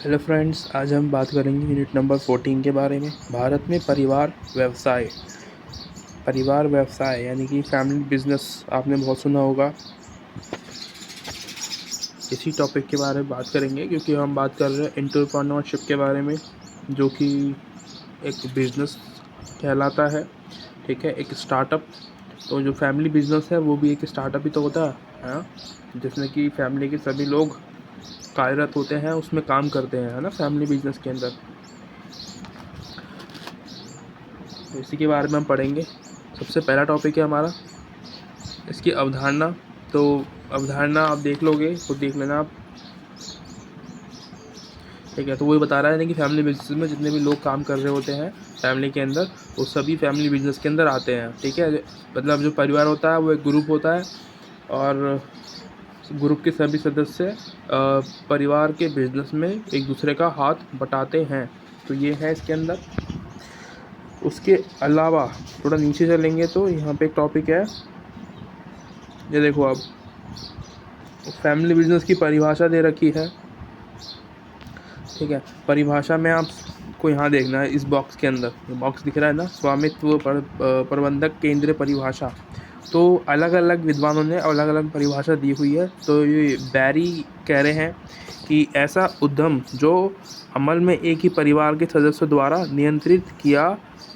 Hello friends, आज हम बात करेंगे यूनिट नंबर 14 के बारे में। भारत में परिवार व्यवसाय यानी कि फैमिली बिजनेस आपने बहुत सुना होगा। इसी टॉपिक के बारे में बात करेंगे क्योंकि हम बात कर रहे हैं एंटरप्रेन्योरशिप के बारे में, जो कि एक बिजनेस कहलाता है। ठीक है, एक स्टार्टअप। तो जो फैमिली बिजनेस है वो भी एक स्टार्टअप ही तो होता है हाँ? जिसमें कि फैमिली के सभी लोग कार्यरत होते हैं, उसमें काम करते हैं, है ना, फैमिली बिजनेस के अंदर। तो इसी के बारे में हम पढ़ेंगे। सबसे पहला टॉपिक है हमारा इसकी अवधारणा। तो अवधारणा आप देख लोगे, खुद देख लेना आप। ठीक है, तो वही बता रहा है ना कि फैमिली बिजनेस में जितने भी लोग काम कर रहे होते हैं फैमिली के अंदर, वो सभी फैमिली बिजनेस के अंदर आते हैं। ठीक है, मतलब जो परिवार होता है वो एक ग्रुप होता है, और ग्रुप के सभी सदस्य परिवार के बिजनेस में एक दूसरे का हाथ बटाते हैं। तो ये है इसके अंदर। उसके अलावा थोड़ा नीचे चलेंगे तो यहाँ पे एक टॉपिक है, ये देखो आप, फैमिली बिजनेस की परिभाषा दे रखी है। ठीक है, परिभाषा में आपको यहाँ देखना है, इस बॉक्स के अंदर बॉक्स दिख रहा है ना, स्वामित्व प्रबंधक केंद्रीय परिभाषा। तो अलग अलग विद्वानों ने अलग अलग परिभाषा दी हुई है। तो ये बैरी कह रहे हैं कि ऐसा उद्यम जो अमल में एक ही परिवार के सदस्यों द्वारा नियंत्रित किया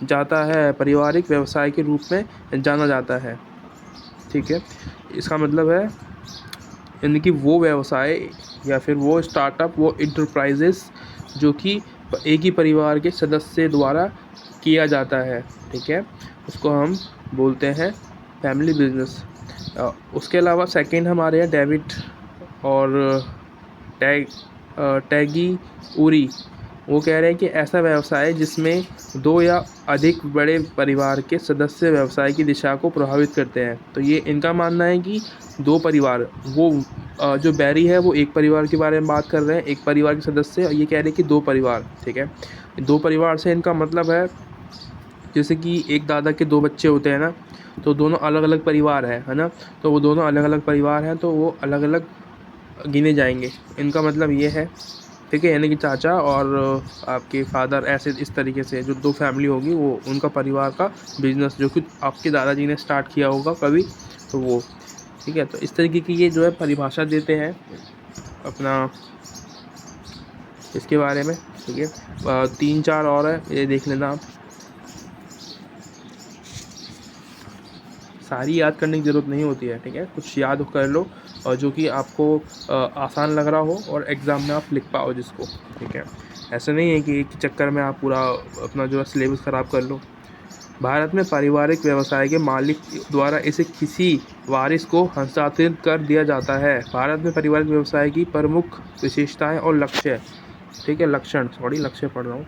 जाता है पारिवारिक व्यवसाय के रूप में जाना जाता है। ठीक है, इसका मतलब है यानी कि वो व्यवसाय या फिर वो स्टार्टअप, वो इंटरप्राइजेस जो कि एक ही परिवार के सदस्य द्वारा किया जाता है। ठीक है, उसको हम बोलते हैं फैमिली बिजनेस। उसके अलावा सेकंड हमारे हैं डेविड और टैगी उरी। वो कह रहे हैं कि ऐसा व्यवसाय जिसमें दो या अधिक बड़े परिवार के सदस्य व्यवसाय की दिशा को प्रभावित करते हैं। तो ये इनका मानना है कि दो परिवार, वो जो बैरी है वो एक परिवार के बारे में बात कर रहे हैं, एक परिवार के सदस्य, और ये कह रहे हैं कि दो परिवार। ठीक है, दो परिवार से इनका मतलब है जैसे कि एक दादा के दो बच्चे होते हैं ना, तो दोनों अलग अलग परिवार है ना। तो वो दोनों अलग अलग परिवार हैं, तो वो अलग अलग गिने जाएंगे। इनका मतलब ये है। ठीक है, यानी कि चाचा और आपके फादर, ऐसे इस तरीके से जो दो फैमिली होगी वो उनका परिवार का बिजनेस जो कि आपके दादाजी ने स्टार्ट किया होगा कभी, तो वो। ठीक है, तो इस तरीके की ये जो है परिभाषा देते हैं अपना इसके बारे में। ठीक है, 3-4 और है, ये देख लेना आप। सारी याद करने की ज़रूरत नहीं होती है। ठीक है, कुछ याद कर लो और जो कि आपको आसान लग रहा हो और एग्ज़ाम में आप लिख पाओ जिसको। ठीक है, ऐसा नहीं है कि एक चक्कर में आप पूरा अपना जो है सिलेबस ख़राब कर लो। भारत में पारिवारिक व्यवसाय के मालिक द्वारा इसे किसी वारिस को हस्तांतरित कर दिया जाता है। भारत में पारिवारिक व्यवसाय की प्रमुख विशेषताएं और लक्ष्य। ठीक है, लक्ष्य पढ़ रहा हूँ,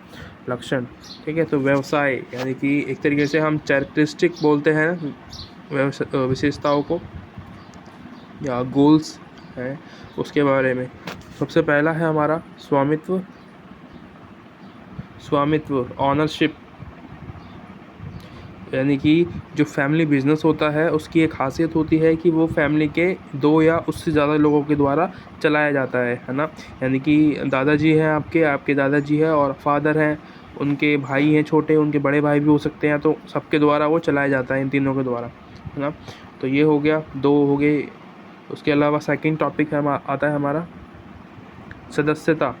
लक्षण। ठीक है, तो व्यवसाय यानी कि एक तरीके से हम कैरेक्टरिस्टिक बोलते हैं विशेषताओं को, या गोल्स हैं उसके बारे में। सबसे पहला है हमारा स्वामित्व ऑनरशिप। यानी कि जो फैमिली बिजनेस होता है उसकी एक खासियत होती है कि वो फैमिली के दो या उससे ज़्यादा लोगों के द्वारा चलाया जाता है ना। यानी कि दादाजी हैं, आपके दादाजी है और फादर हैं, उनके भाई हैं छोटे, उनके बड़े भाई भी हो सकते हैं, तो सबके द्वारा वो चलाया जाता है, इन तीनों के द्वारा, है ना। तो ये हो गया, दो हो गए। उसके अलावा सेकंड टॉपिक है आता है हमारा सदस्यता।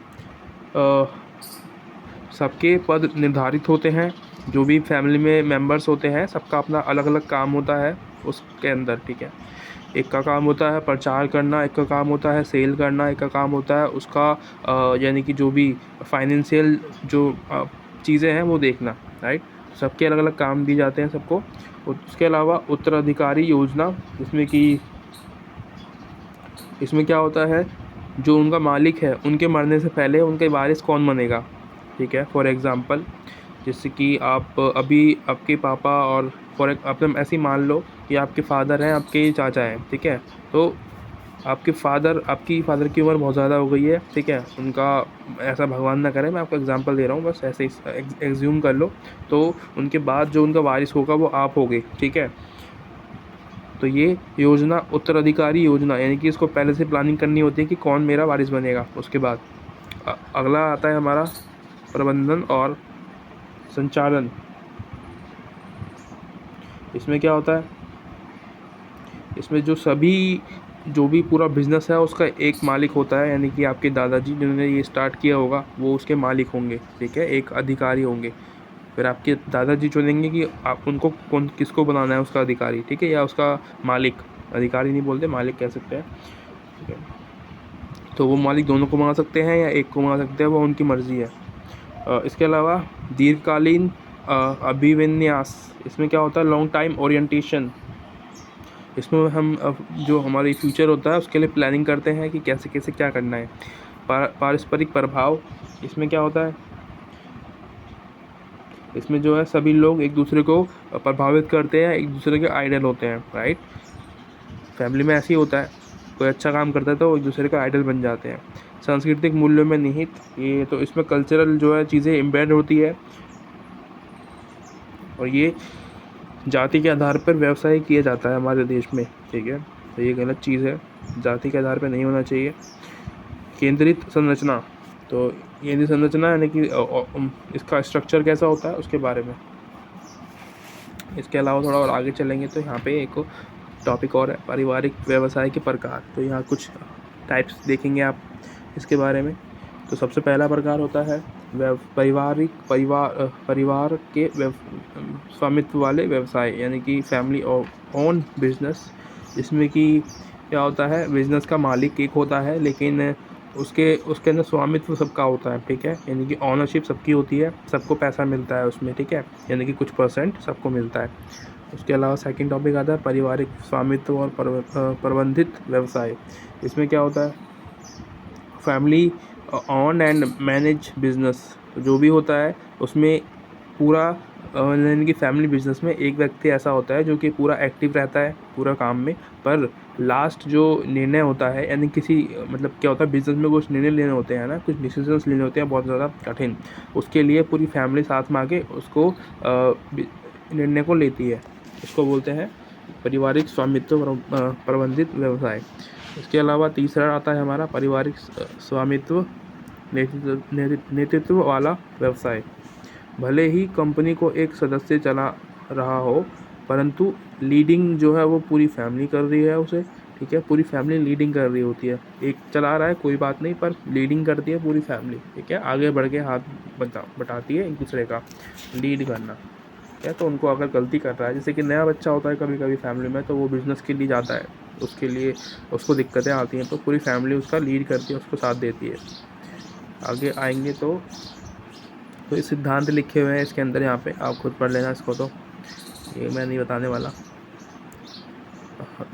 सबके पद निर्धारित होते हैं, जो भी फैमिली में मेंबर्स होते हैं सबका अपना अलग अलग काम होता है उसके अंदर। ठीक है, एक का काम होता है प्रचार करना, एक का काम होता है सेल करना, एक का काम होता है उसका यानी कि जो भी फाइनेंशियल जो चीज़ें हैं वो देखना, राइट। सबके अलग अलग काम दिए जाते हैं सबको। उसके अलावा उत्तराधिकारी योजना, इसमें क्या होता है, जो उनका मालिक है उनके मरने से पहले उनके वारिस कौन बनेगा। ठीक है, फॉर एग्ज़ाम्पल जैसे कि आप अभी आपके पापा और आप ऐसे ही मान लो कि आपके फादर हैं, आपके चाचा हैं। ठीक है, तो आपकी फादर की उम्र बहुत ज़्यादा हो गई है। ठीक है, उनका ऐसा भगवान ना करे, मैं आपको एग्जांपल दे रहा हूँ, बस ऐसे ही एग्ज्यूम कर लो। तो उनके बाद जो उनका वारिस होगा वो आप होगे। ठीक है, तो ये योजना उत्तराधिकारी योजना, यानी कि इसको पहले से प्लानिंग करनी होती है कि कौन मेरा वारिस बनेगा उसके बाद। अगला आता है हमारा प्रबंधन और संचालन। इसमें क्या होता है, इसमें जो भी पूरा बिजनेस है उसका एक मालिक होता है, यानी कि आपके दादाजी जिन्होंने ये स्टार्ट किया होगा वो उसके मालिक होंगे, ठीक है, एक अधिकारी होंगे। फिर आपके दादाजी चुनेंगे कि आप उनको किसको बनाना है उसका अधिकारी, ठीक है, या उसका मालिक। अधिकारी नहीं बोलते, मालिक कह सकते हैं, ठीक है। तो वो मालिक दोनों को बना सकते हैं या एक को बना सकते हैं, वो उनकी मर्ज़ी है। इसके अलावा दीर्घकालीन अभिविन्यास, इसमें क्या होता है, लॉन्ग टाइम ओरिएंटेशन। इसमें हम जो हमारी फ्यूचर होता है उसके लिए प्लानिंग करते हैं कि कैसे कैसे क्या करना है। पारस्परिक प्रभाव, इसमें क्या होता है, इसमें जो है सभी लोग एक दूसरे को प्रभावित करते हैं, एक दूसरे के आइडल होते हैं, राइट। फैमिली में ऐसे ही होता है, कोई अच्छा काम करता है तो एक दूसरे का आइडल बन जाते हैं। सांस्कृतिक मूल्यों में निहित, ये तो इसमें कल्चरल जो है चीज़ें एम्बेड होती है, और ये जाति के आधार पर व्यवसाय किया जाता है हमारे देश में, ठीक है। तो ये गलत चीज़ है, जाति के आधार पर नहीं होना चाहिए। केंद्रित संरचना, तो केंद्रित संरचना यानी कि इसका स्ट्रक्चर कैसा होता है उसके बारे में। इसके अलावा थोड़ा और आगे चलेंगे तो यहाँ पे एक टॉपिक और है, पारिवारिक व्यवसाय के प्रकार। तो यहाँ कुछ टाइप्स देखेंगे आप इसके बारे में। तो सबसे पहला प्रकार होता है परिवार के स्वामित्व वाले व्यवसाय, यानी कि फैमिली ओन बिजनेस। इसमें कि क्या होता है, बिजनेस का मालिक एक होता है लेकिन उसके अंदर स्वामित्व सबका होता है, ठीक है, यानी कि ऑनरशिप सबकी होती है, सबको पैसा मिलता है उसमें, ठीक है, यानी कि कुछ परसेंट सबको मिलता है। उसके अलावा सेकंड टॉपिक आता है पारिवारिक स्वामित्व और प्रबंधित व्यवसाय। इसमें क्या होता है, family on and manage business. जो भी होता है उसमें पूरा यानी कि फैमिली बिजनेस में एक व्यक्ति ऐसा होता है जो कि पूरा एक्टिव रहता है पूरा काम में, पर लास्ट जो निर्णय होता है, यानी किसी मतलब क्या होता है, बिजनेस में कुछ निर्णय लेने होते हैं ना, कुछ डिसीजंस लेने होते हैं बहुत ज़्यादा कठिन, उसके लिए पूरी फैमिली साथ में आके उसको निर्णय को लेती है। उसको बोलते हैं पारिवारिक स्वामित्व प्रबंधित व्यवसाय। इसके अलावा तीसरा आता है हमारा पारिवारिक स्वामित्व नेतृत्व वाला व्यवसाय। भले ही कंपनी को एक सदस्य चला रहा हो, परंतु लीडिंग जो है वो पूरी फैमिली कर रही है उसे, ठीक है, पूरी फैमिली लीडिंग कर रही होती है। एक चला रहा है कोई बात नहीं, पर लीडिंग करती है पूरी फैमिली, ठीक है, आगे बढ़ के हाथ बटाती है एक दूसरे का, लीड करना, ठीक है। तो उनको अगर गलती कर रहा है, जैसे कि नया बच्चा होता है कभी कभी फैमिली में, तो वो बिज़नेस के लिए जाता है, उसके लिए उसको दिक्कतें आती हैं, तो पूरी फैमिली उसका लीड करती है, उसको साथ देती है। आगे आएंगे तो ये सिद्धांत लिखे हुए हैं इसके अंदर, यहाँ पे आप खुद पढ़ लेना इसको, तो ये मैं नहीं बताने वाला।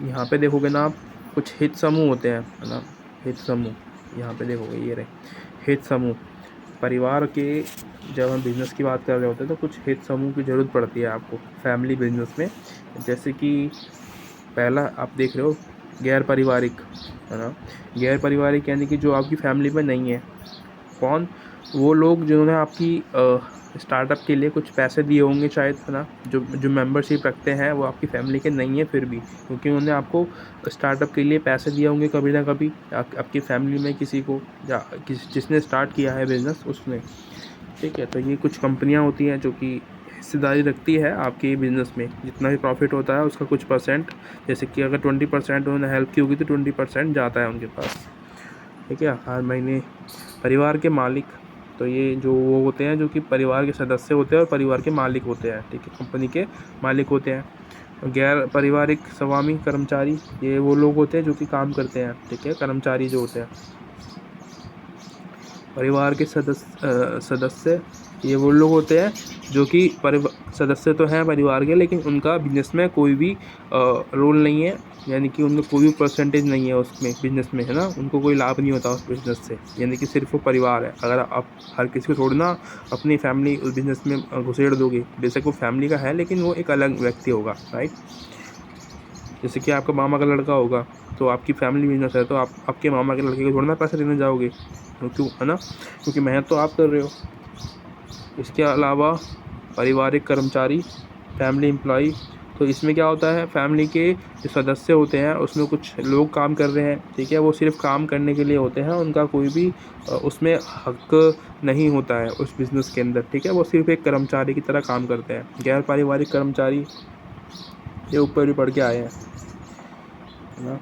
यहाँ पे देखोगे ना आप, कुछ हित समूह होते हैं, है ना, हित समूह यहाँ पे देखोगे, ये रहे हित समूह। परिवार के जब हम बिज़नेस की बात कर रहे होते हैं तो कुछ हित समूह की ज़रूरत पड़ती है आपको फैमिली बिजनेस में। जैसे कि पहला आप देख रहे हो गैर पारिवारिक, है ना, गैर पारिवारिक यानी कि जो आपकी फैमिली में नहीं है। कौन, वो लोग जिन्होंने आपकी स्टार्टअप के लिए कुछ पैसे दिए होंगे शायद, है ना, जो मेंबरशिप रखते हैं वो आपकी फैमिली के नहीं है फिर भी, क्योंकि उन्होंने आपको स्टार्टअप के लिए पैसे दिए होंगे कभी ना कभी, आपकी फैमिली में किसी को, या जिसने स्टार्ट किया है बिज़नेस उसने, ठीक है। तो ये कुछ कंपनियां होती हैं जो कि हिस्सेदारी रखती है आपके बिज़नेस में, जितना भी प्रॉफिट होता है उसका कुछ परसेंट, जैसे कि अगर 20% उन्होंने हेल्प की होगी तो 20% जाता है उनके पास, ठीक है, हर महीने। परिवार के मालिक, तो ये जो वो होते हैं जो कि परिवार के सदस्य होते हैं और परिवार के मालिक होते हैं, ठीक है, कंपनी के मालिक होते हैं। गैर पारिवारिक स्वामी कर्मचारी, ये वो लोग होते हैं जो कि काम करते हैं, ठीक है, कर्मचारी जो होते हैं। परिवार के सदस्य ये वो लोग होते हैं जो कि सदस्य तो हैं परिवार के, लेकिन उनका बिजनेस में कोई भी रोल नहीं है, यानी कि उनका कोई भी परसेंटेज नहीं है उसमें बिजनेस में, है ना, उनको कोई लाभ नहीं होता उस बिज़नेस से, यानी कि सिर्फ वो परिवार है। अगर आप हर किसी को छोड़ना अपनी फैमिली उस बिज़नेस में घुसेड़ दोगे, बेशक वो फैमिली का है लेकिन वो एक अलग व्यक्ति होगा, राइट। जैसे कि आपका मामा का लड़का होगा तो आपकी फैमिली बिजनेस है, तो आप आपके मामा के लड़के को छोड़ना पैसा देने जाओगे, क्यों, है ना, क्योंकि मेहनत तो आप कर रहे हो। इसके अलावा पारिवारिक कर्मचारी, फैमिली एम्प्लॉई, तो इसमें क्या होता है, फैमिली के जो सदस्य होते हैं उसमें कुछ लोग काम कर रहे हैं, ठीक है, वो सिर्फ काम करने के लिए होते हैं, उनका कोई भी उसमें हक नहीं होता है उस बिज़नेस के अंदर, ठीक है, वो सिर्फ एक कर्मचारी की तरह काम करते हैं। गैर पारिवारिक कर्मचारी ये ऊपर भी पढ़ के आए हैं ना,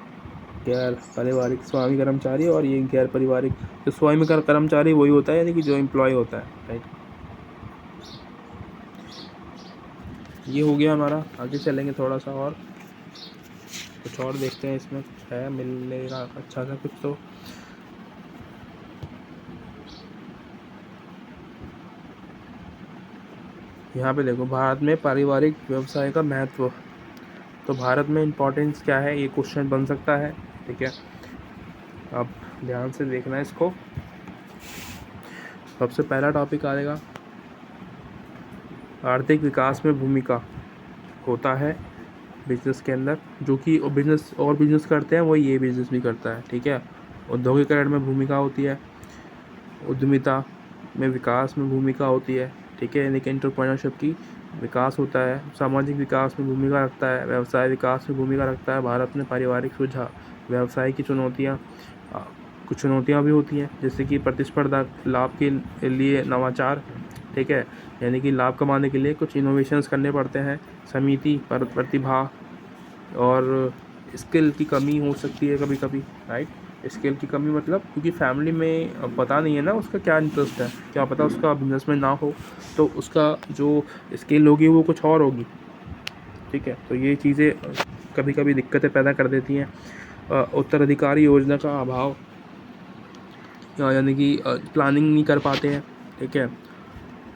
गैर पारिवारिक स्वामी कर्मचारी, और ये गैर पारिवारिक जो स्वामी कर्मचारी वही होता है, यानी कि जो एम्प्लॉय होता है, राइट। ये हो गया हमारा। आगे चलेंगे थोड़ा सा और कुछ और देखते हैं, इसमें कुछ है मिलेगा अच्छा सा कुछ। तो यहाँ पे देखो, भारत में पारिवारिक व्यवसाय का महत्व। तो भारत में इम्पोर्टेंस क्या है, ये क्वेश्चन बन सकता है, ठीक है। अब ध्यान से देखना है इसको। सबसे पहला टॉपिक आएगा आर्थिक विकास में भूमिका होता है बिजनेस के अंदर, जो कि बिजनेस करते हैं वो ये बिजनेस भी करता है, ठीक है। औद्योगिकरण में भूमिका होती है, उद्यमिता में विकास में भूमिका होती है, ठीक है, यानी कि एंटरप्रेन्योरशिप की विकास होता है, सामाजिक विकास में भूमिका रखता है, व्यवसाय विकास में भूमिका रखता है। भारत में पारिवारिक सुझाव व्यवसाय की कुछ चुनौतियाँ भी होती हैं, जैसे कि प्रतिस्पर्धा, लाभ के लिए नवाचार, ठीक है, यानी कि लाभ कमाने के लिए कुछ इनोवेशंस करने पड़ते हैं, समिति पर प्रतिभा और स्किल की कमी हो सकती है कभी कभी, राइट। स्किल की कमी मतलब क्योंकि फैमिली में पता नहीं है ना उसका क्या इंटरेस्ट है, क्या पता उसका बिजनेस में ना हो तो उसका जो स्किल होगी वो कुछ और होगी, ठीक है। तो ये चीज़ें कभी कभी दिक्कतें पैदा कर देती हैं। उत्तराधिकारी योजना का अभाव, यानी कि प्लानिंग नहीं कर पाते हैं, ठीक है।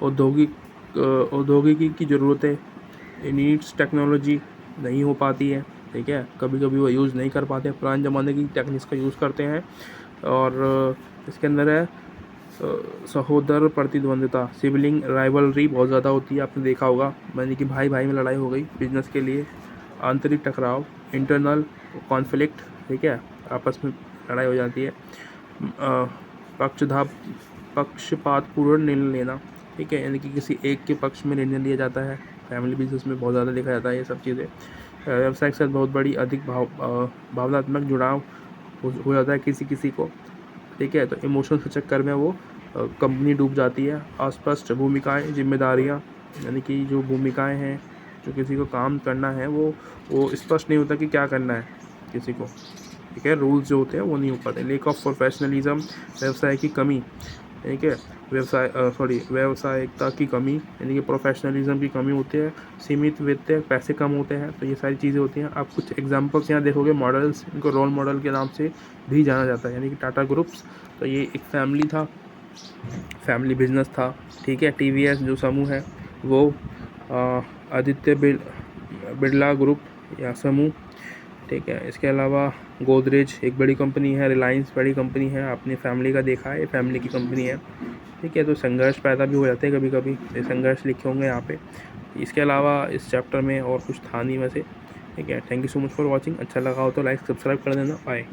औद्योगिकी की ज़रूरतें, नीड्स टेक्नोलॉजी नहीं हो पाती है, ठीक है, कभी कभी वो यूज़ नहीं कर पाते, पुराने ज़माने की टेक्निक्स का यूज़ करते हैं। और इसके अंदर है सहोदर प्रतिद्वंद्विता, सिबलिंग राइवलरी बहुत ज़्यादा होती है, आपने देखा होगा, यानी कि भाई भाई में लड़ाई हो गई बिजनेस के लिए। आंतरिक टकराव, इंटरनल कॉन्फ्लिक्ट, ठीक है, आपस में लड़ाई हो जाती है। पक्षपातपूर्ण निर्णय लेना, ठीक है, यानी कि किसी एक के पक्ष में निर्णय लिया जाता है, फैमिली बिजनेस में बहुत ज़्यादा देखा जाता है ये सब चीज़ें। व्यवसाय के साथ बहुत बड़ी अधिक भावनात्मक जुड़ाव हो जाता है किसी को, ठीक है। तो इमोशंस के चक्कर में वो कंपनी डूब जाती है। अस्पष्ट भूमिकाएं, जिम्मेदारियां, यानी कि जो भूमिकाएं हैं, जो किसी को काम करना है वो स्पष्ट नहीं होता कि क्या करना है किसी को, ठीक है, रूल्स जो होते हैं वो नहीं हो पाते। लेक ऑफ प्रोफेशनलिज्म, व्यवसाय की कमी, ठीक है, व्यावसायिकता की कमी, यानी कि प्रोफेशनलिज्म की कमी होती है। सीमित वित्त, पैसे कम होते हैं, तो ये सारी चीज़ें होती हैं। आप कुछ एग्जांपल्स यहाँ देखोगे, मॉडल्स, इनको रोल मॉडल के नाम से भी जाना जाता है, यानी कि टाटा ग्रुप्स। तो ये एक फैमिली बिजनेस था, ठीक है। टीवीएस जो समूह है वो आदित्य बिरला ग्रुप या समूह, ठीक है। इसके अलावा गोदरेज एक बड़ी कंपनी है, रिलायंस बड़ी कंपनी है, आपने फैमिली का देखा है, ये फैमिली की कंपनी है, ठीक है। तो संघर्ष पैदा भी हो जाते हैं कभी कभी, ये संघर्ष लिखे होंगे यहाँ पे। इसके अलावा इस चैप्टर में और कुछ था नहीं वैसे, ठीक है। Thank you so much for watching. अच्छा लगा हो तो लाइक सब्सक्राइब कर देना। बाय।